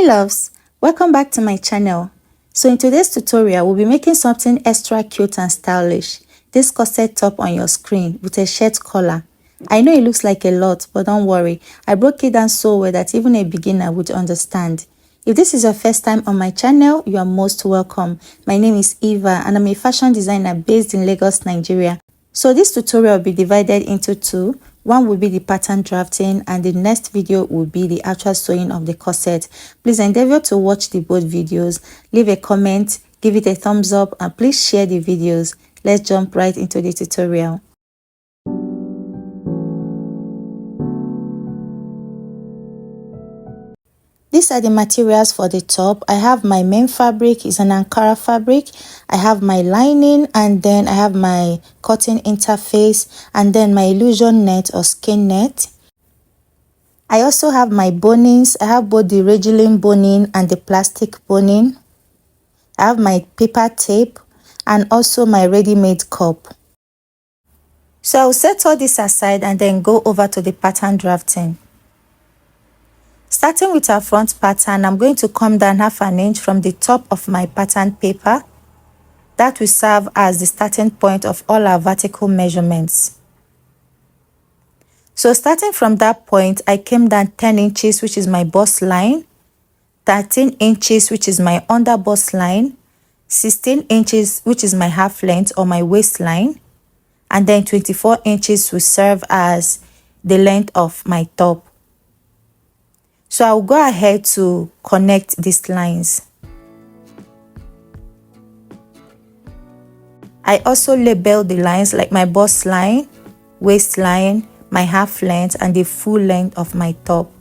Hi loves, welcome back to my channel. So in today's tutorial, we'll be making something extra cute and stylish. This corset top on your screen with a shirt collar. I know it looks like a lot, but don't worry. I broke it down so well that even a beginner would understand. If this is your first time on my channel, you are most welcome. My name is Eva and I'm a fashion designer based in Lagos, Nigeria. So this tutorial will be divided into two. One will be the pattern drafting and the next video will be the actual sewing of the corset. Please endeavor to watch the both videos, leave a comment, give it a thumbs up and please share the videos. Let's jump right into the tutorial. These are the materials for the top. I have my main fabric, is an Ankara fabric. I have my lining and then I have my cotton interface and then my illusion net or skein net. I also have my bonings. I have both the Regilene boning and the plastic boning. I have my paper tape and also my ready-made cup. So I'll set all this aside and then go over to the pattern drafting. Starting with our front pattern, I'm going to come down 1/2 inch from the top of my pattern paper. That will serve as the starting point of all our vertical measurements. So starting from that point, I came down 10 inches, which is my bust line, 13 inches, which is my under bust line, 16 inches, which is my half length or my waistline, and then 24 inches will serve as the length of my top. So I'll go ahead to connect these lines. I also label the lines like my bust line, waistline, my half length and the full length of my top.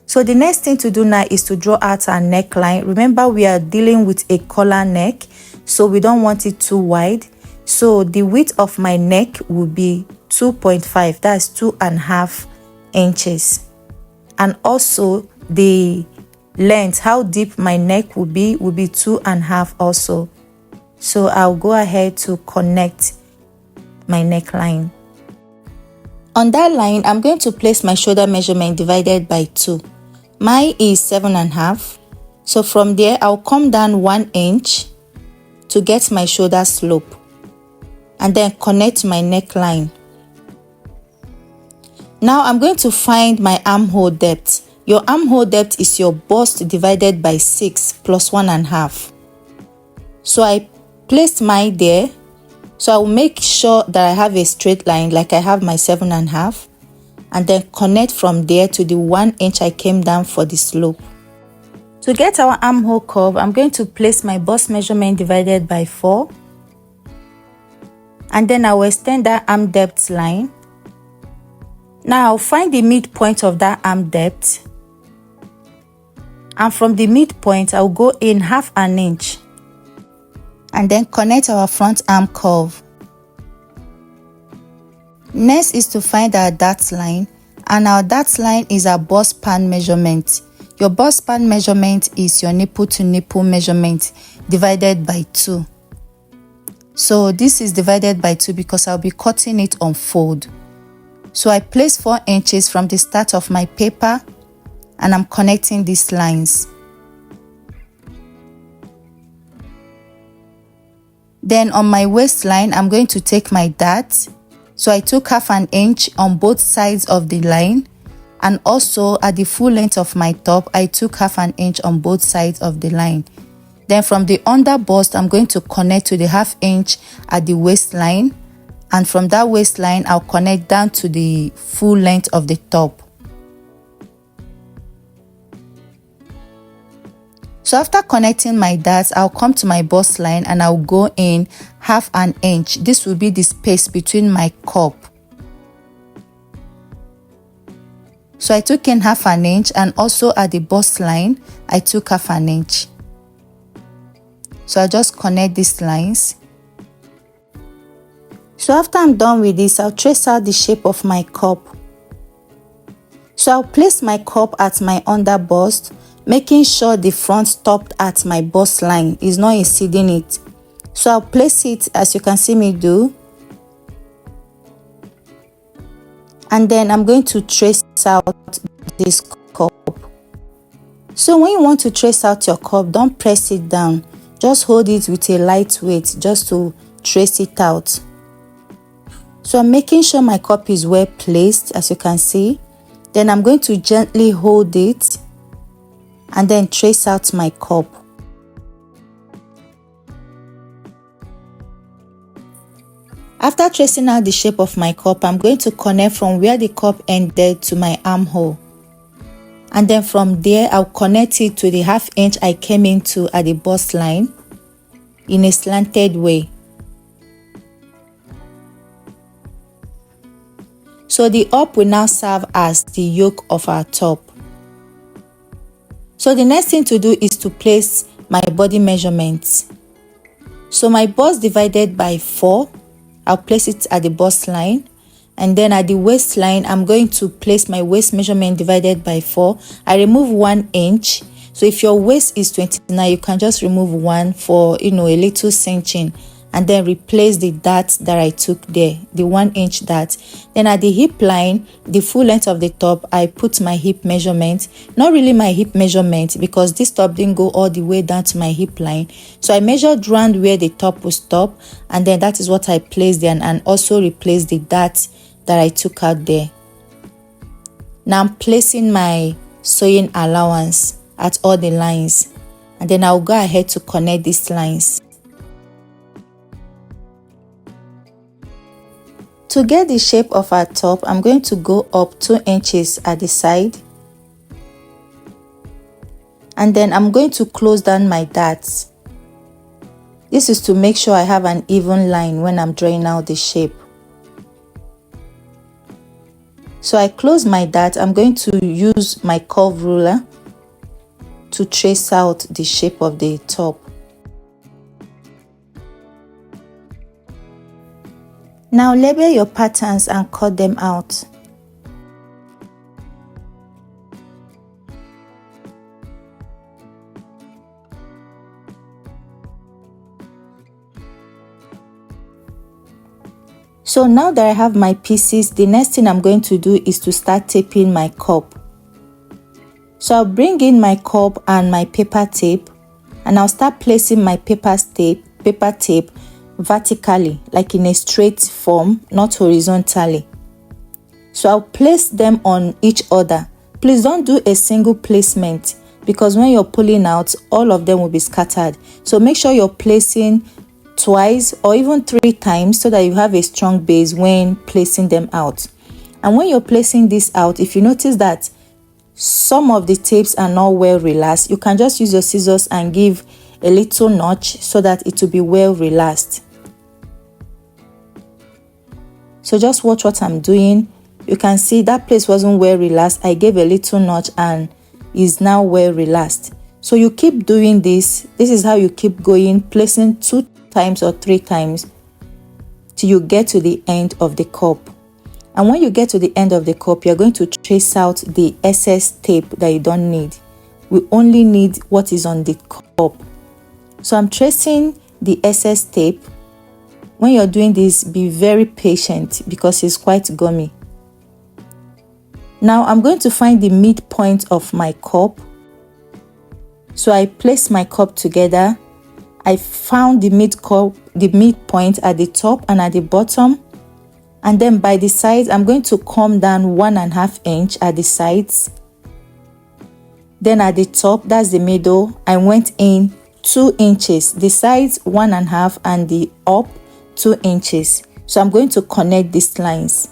So the next thing to do now is to draw out our neckline. Remember, we are dealing with a collar neck, so we don't want it too wide. So the width of my neck will be 2.5, that's 2.5 inches. And also the length, how deep my neck will be 2.5 also. So I'll go ahead to connect my neckline. On that line, I'm going to place my shoulder measurement divided by 2. Mine is 7.5. So from there, I'll come down 1 inch to get my shoulder slope and then connect my neckline. Now I'm going to find my armhole depth. Your armhole depth is your bust divided by 6 plus 1.5. So I placed mine there. So I will make sure that I have a straight line like I have my 7.5 and then connect from there to the 1 inch I came down for the slope. To get our armhole curve, I'm going to place my bust measurement divided by 4 and then I will extend that arm depth line. Now I'll find the midpoint of that arm depth and from the midpoint I'll go in 1/2 inch and then connect our front arm curve. Next is to find our dart line, and our dart line is our bust span measurement. Your bust span measurement is your nipple to nipple measurement divided by 2. So this is divided by 2 because I'll be cutting it on fold. So I place 4 inches from the start of my paper and I'm connecting these lines. Then on my waistline, I'm going to take my dart. So I took 1/2 inch on both sides of the line and also at the full length of my top, I took 1/2 inch on both sides of the line. Then from the under bust, I'm going to connect to the 1/2 inch at the waistline. And from that waistline, I'll connect down to the full length of the top. So after connecting my darts, I'll come to my bust line and I'll go in 1/2 inch. This will be the space between my cup. So I took in 1/2 inch and also at the bust line, I took 1/2 inch. So I just connect these lines. So after I'm done with this, I'll trace out the shape of my cup. So I'll place my cup at my under bust, making sure the front stopped at my bust line is not exceeding it. So I'll place it as you can see me do. And then I'm going to trace out this cup. So when you want to trace out your cup, don't press it down. Just hold it with a light weight just to trace it out. So I'm making sure my cup is well placed, as you can see. Then I'm going to gently hold it and then trace out my cup. After tracing out the shape of my cup, I'm going to connect from where the cup ended to my armhole. And then from there, I'll connect it to the 1/2 inch I came into at the bust line in a slanted way. So the up will now serve as the yoke of our top. So the next thing to do is to place my body measurements. So my bust divided by 4, I'll place it at the bust line. And then at the waistline, I'm going to place my waist measurement divided by 4. I remove 1 inch. So if your waist is 29, you can just remove 1 for, a little cinching. And then replace the dart that I took there, the 1 inch dart. Then at the hip line, the full length of the top, I put my hip measurement. Not really my hip measurement, because this top didn't go all the way down to my hip line. So I measured round where the top will stop. And then that is what I placed there, and also replaced the dart that I took out there. Now I'm placing my sewing allowance at all the lines, and then I'll go ahead to connect these lines. To get the shape of our top, I'm going to go up 2 inches at the side, and then I'm going to close down my darts. This is to make sure I have an even line when I'm drawing out the shape. So I close my dart. I'm going to use my curve ruler to trace out the shape of the top. Now label your patterns and cut them out. So now that I have my pieces, the next thing I'm going to do is to start taping my cup. So I'll bring in my cup and my paper tape, and I'll start placing my paper tape vertically, like in a straight form, not horizontally. So I'll place them on each other. Please don't do a single placement, because when you're pulling out, all of them will be scattered. So make sure you're placing twice or even 3 times so that you have a strong base when placing them out. And when you're placing this out, if you notice that some of the tapes are not well relaxed, you can just use your scissors and give a little notch so that it will be well relaxed. So just watch what I'm doing. You can see that place wasn't well relaxed. I gave a little notch and is now well relaxed. So you keep doing this. This is how you keep going, placing 2 times or 3 times till you get to the end of the cup. And when you get to the end of the cup, you're going to trace out the excess tape that you don't need. We only need what is on the cup. So I'm tracing the excess tape. When you're doing this, be very patient because it's quite gummy. Now I'm going to find the midpoint of my cup. So I place my cup together. I found the midpoint at the top and at the bottom. And then by the sides, I'm going to come down 1.5 inch at the sides. Then at the top, that's the middle, I went in 2 inches. The sides 1.5 and the up 2 inches. So I'm going to connect these lines.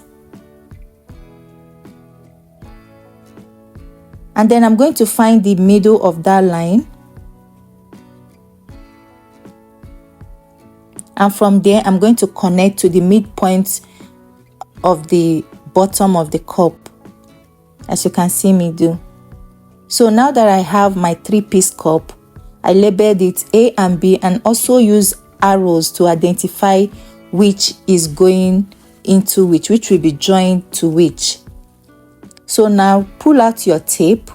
And then I'm going to find the middle of that line. And from there, I'm going to connect to the midpoint of the bottom of the cup, as you can see me do. So now that I have my 3-piece cup, I labeled it A and B and also use arrows to identify which is going into which will be joined to which. So now pull out your tape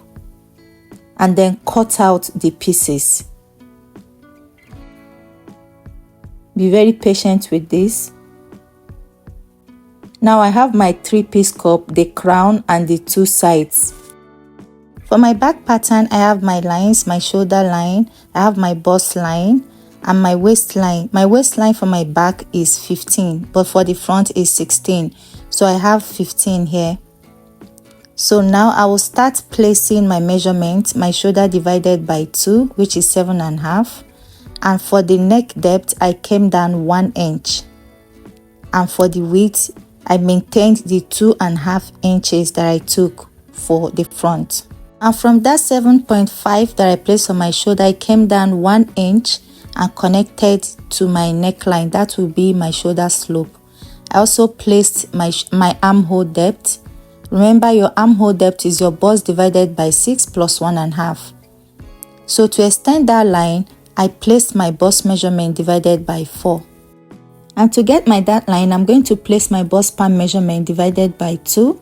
and then cut out the pieces. Be very patient with this. Now I have my 3-piece cup, the crown and the 2 sides. For my back pattern, I have my lines, my shoulder line, I have my bust line, and my waistline. My waistline for my back is 15, but for the front is 16. So I have 15 here. So now I will start placing my measurement, my shoulder divided by 2, which is 7.5. And for the neck depth, I came down 1 inch. And for the width, I maintained the 2.5 inches that I took for the front. And from that 7.5 that I placed on my shoulder, I came down 1 inch and connected to my neckline. That will be my shoulder slope. I also placed my armhole depth. Remember, your armhole depth is your bust divided by 6 plus 1.5. So to extend that line, I placed my bust measurement divided by 4. And to get my that line, I'm going to place my bust span measurement divided by 2,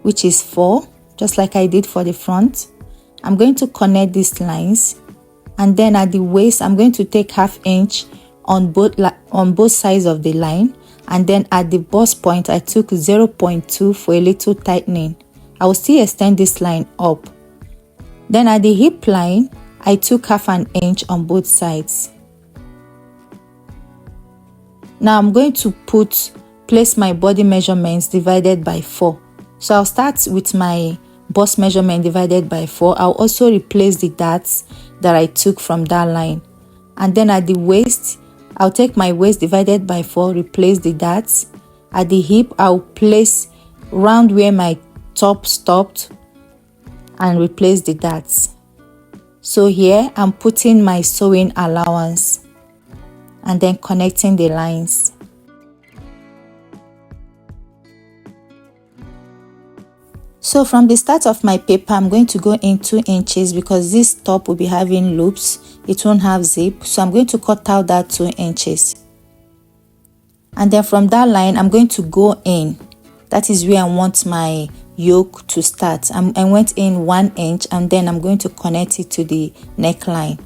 which is 4, just like I did for the front. I'm going to connect these lines, and then at the waist, I'm going to take 1/2 inch on both sides of the line, and then at the bust point, I took 0.2 for a little tightening. I will still extend this line up. Then at the hip line, I took 1/2 inch on both sides. Now I'm going to place my body measurements divided by 4. So I'll start with my bust measurement divided by 4. I'll also replace the darts that I took from that line. And then at the waist, I'll take my waist divided by 4, replace the darts. At the hip, I'll place round where my top stopped and replace the darts. So here, I'm putting my sewing allowance and then connecting the lines. So from the start of my paper, I'm going to go in 2 inches because this top will be having loops. It won't have zip. So I'm going to cut out that 2 inches. And then from that line, I'm going to go in. That is where I want my yoke to start. I went in 1 inch, and then I'm going to connect it to the neckline.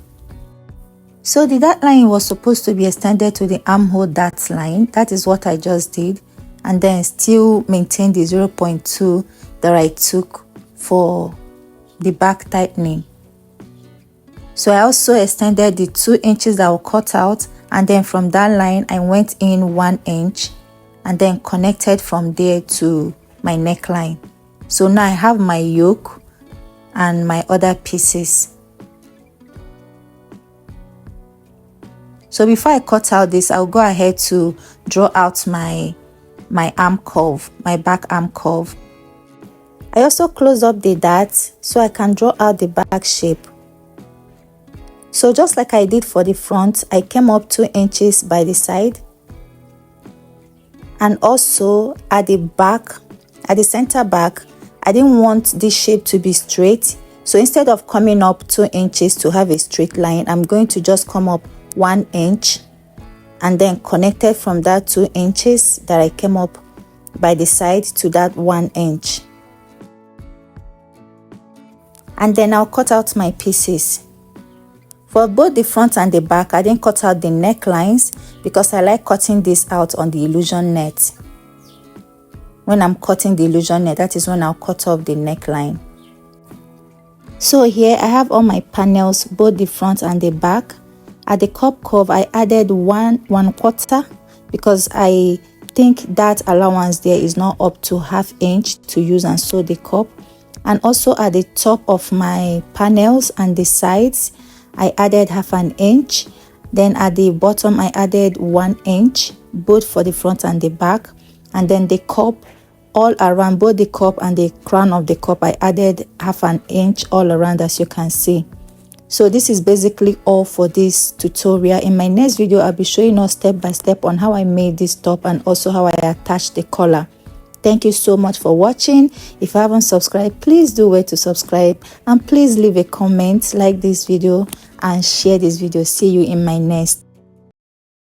So the dart line was supposed to be extended to the armhole dart line. That is what I just did. And then still maintain the 0.2 that I took for the back tightening. So I also extended the 2 inches that were cut out, and then from that line I went in 1 inch and then connected from there to my neckline. So now I have my yoke and my other pieces. So before I cut out this, I'll go ahead to draw out my arm curve, my back arm curve. I also close up the darts so I can draw out the back shape. So just like I did for the front, I came up 2 inches by the side. And also at the back, at the center back, I didn't want this shape to be straight. So instead of coming up 2 inches to have a straight line, I'm going to just come up 1 inch and then connected from that 2 inches that I came up by the side to that 1 inch. And then I'll cut out my pieces. For both the front and the back, I didn't cut out the necklines because I like cutting this out on the illusion net. When I'm cutting the illusion net, that is when I'll cut off the neckline. So here I have all my panels, both the front and the back. At the cup curve, I added 1/4 because I think that allowance there is not up to 1/2 inch to use and sew the cup. And also at the top of my panels and the sides, I added 1/2 inch. Then at the bottom, I added 1 inch, both for the front and the back. And then the cup, all around, both the cup and the crown of the cup, I added 1/2 inch all around, as you can see. So this is basically all for this tutorial. In my next video, I'll be showing us step by step on how I made this top and also how I attached the collar. Thank you so much for watching. If you haven't subscribed, please do wait to subscribe, and please leave a comment, like this video and share this video. See you in my next.